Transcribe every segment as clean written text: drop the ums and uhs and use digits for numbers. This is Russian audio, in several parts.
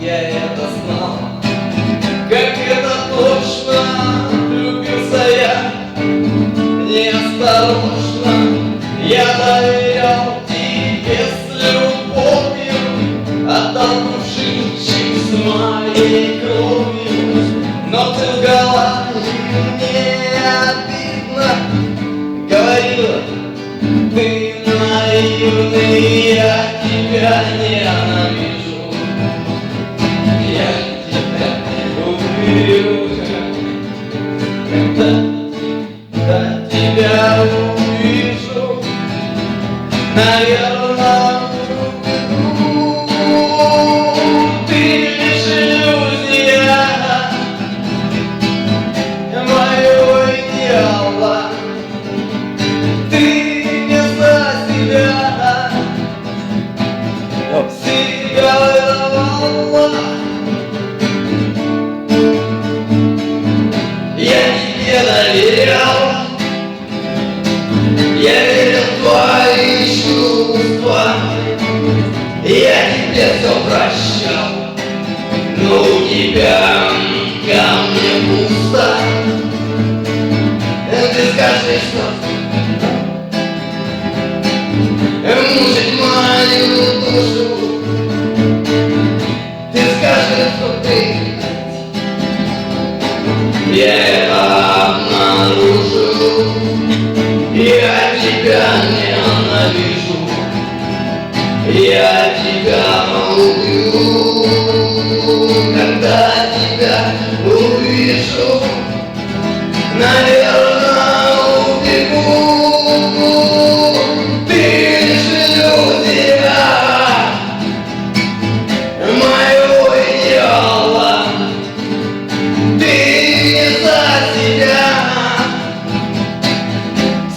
я это знал. Как это точно влюбился я, неосторожно я доверял тебе с любовью, отдал кувшинчик с моей кровью, но ты лгала, и мне обидно. Говорила, ты наивный, я тебя ненавижу, я тебя убью. Когда тебя увижу, наверное, ты лишь иллюзия моего идеала. Ты не за себя выдавала. Я тебе доверял, я верил в твои чувства, я тебе все прощал, но у тебя ко мне пусто. Ты скажи, что мучить мою душу. Ты скажи, что ты, я это обнаружу. Я тебя ненавижу, я тебя убью. Когда тебя увижу, наверное, убегу. Ты лишь иллюзия моего идеала. Ты не за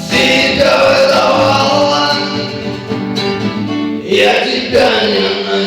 себя выдавала. Я тебя ненавижу.